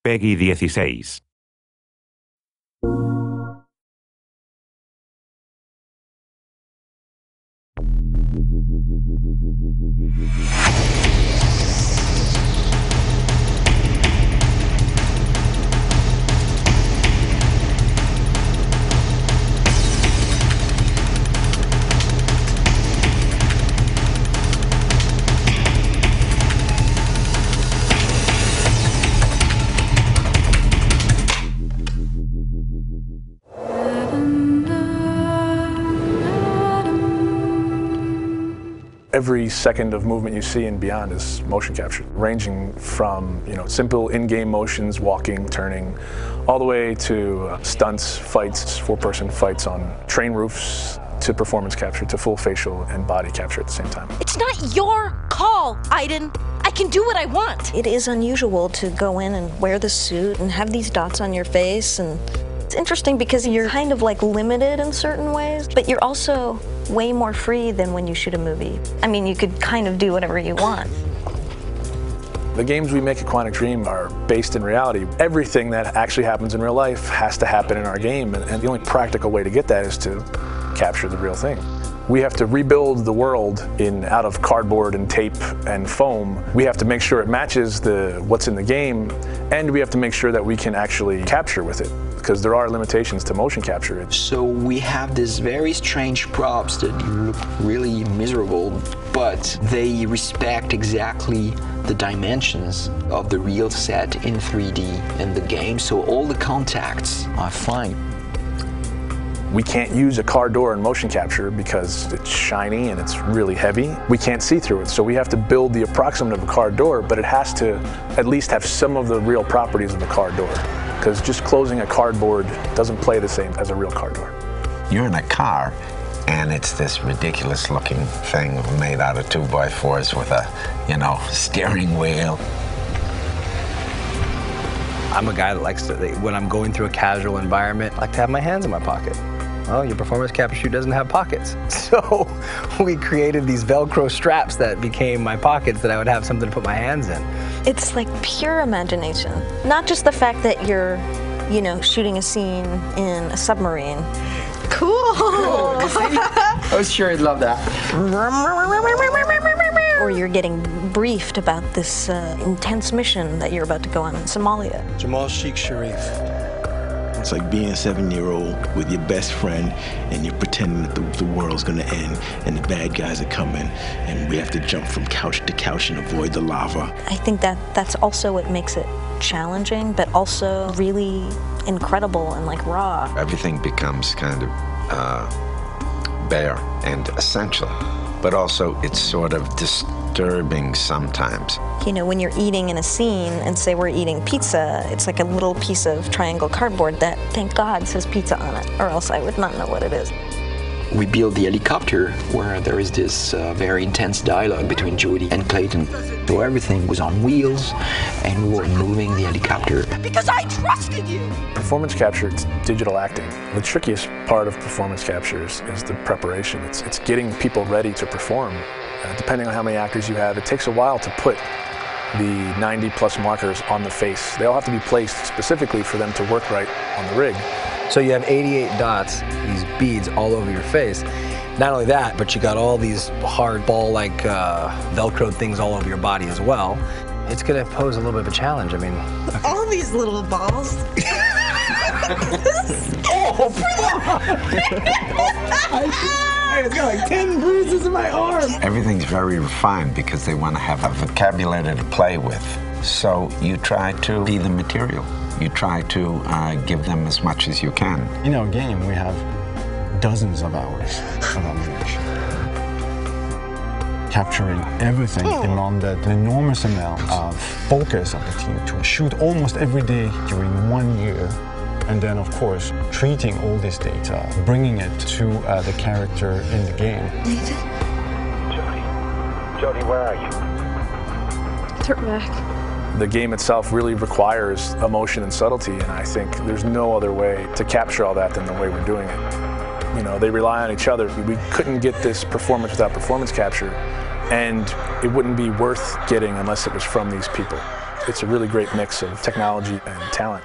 Peggy 16. Every second of movement you see and beyond is motion capture, ranging from simple in-game motions, walking, turning, all the way to stunts, fights, four-person fights on train roofs, to performance capture, to full facial and body capture at the same time. It's not your call, Aiden. I can do what I want. It is unusual to go in and wear the suit and have these dots on your face, and it's interesting because you're kind of like limited in certain ways, but you're also way more free than when you shoot a movie. I mean, you could kind of do whatever you want. The games we make at Quantic Dream are based in reality. Everything that actually happens in real life has to happen in our game, and the only practical way to get that is to capture the real thing. We have to rebuild the world out of cardboard and tape and foam. We have to make sure it matches what's in the game, and we have to make sure that we can actually capture with it, because there are limitations to motion capture. So we have these very strange props that look really miserable, but they respect exactly the dimensions of the real set in 3D in the game, so all the contacts are fine. We can't use a car door in motion capture because it's shiny and it's really heavy. We can't see through it, so we have to build the approximate of a car door, but it has to at least have some of the real properties of a car door, because just closing a cardboard doesn't play the same as a real car door. You're in a car, and it's this ridiculous looking thing made out of 2x4s with a, steering wheel. I'm a guy that likes to, when I'm going through a casual environment, I like to have my hands in my pocket. Well, your performance capture shoot doesn't have pockets. So we created these Velcro straps that became my pockets that I would have something to put my hands in. It's like pure imagination. Not just the fact that you're, shooting a scene in a submarine. Cool. I was sure you'd love that. Or you're getting briefed about this intense mission that you're about to go on in Somalia. Jamal Sheikh Sharif. It's like being a 7-year-old with your best friend and you're pretending that the world's gonna end and the bad guys are coming and we have to jump from couch to couch and avoid the lava. I think that's also what makes it challenging, but also really incredible and like raw. Everything becomes kind of bare and essential, but also it's sort of disturbing sometimes. When you're eating in a scene and say we're eating pizza, it's like a little piece of triangle cardboard that, thank God, says pizza on it, or else I would not know what it is. We built the helicopter where there is this very intense dialogue between Jody and Clayton. So everything was on wheels and we were moving the helicopter. Because I trusted you! Performance capture, it's digital acting. The trickiest part of performance capture is the preparation. It's getting people ready to perform. Depending on how many actors you have, it takes a while to put the 90+ markers on the face. They all have to be placed specifically for them to work right on the rig. So you have 88 dots, these beads all over your face. Not only that, but you got all these hard ball-like Velcro things all over your body as well. It's gonna pose a little bit of a challenge, I mean. Okay. All these little balls. I've got like 10 bruises in my arm. Everything's very refined because they want to have a vocabulary to play with. So you try to be the material. You try to give them as much as you can. In our game, we have dozens of hours of ammunition. Capturing everything demanded an enormous amount of focus of the team to shoot almost every day during 1 year. And then, of course, treating all this data, bringing it to the character in the game. Nathan? Jody, where are you? Turn back. The game itself really requires emotion and subtlety, and I think there's no other way to capture all that than the way we're doing it. They rely on each other. We couldn't get this performance without performance capture, and it wouldn't be worth getting unless it was from these people. It's a really great mix of technology and talent.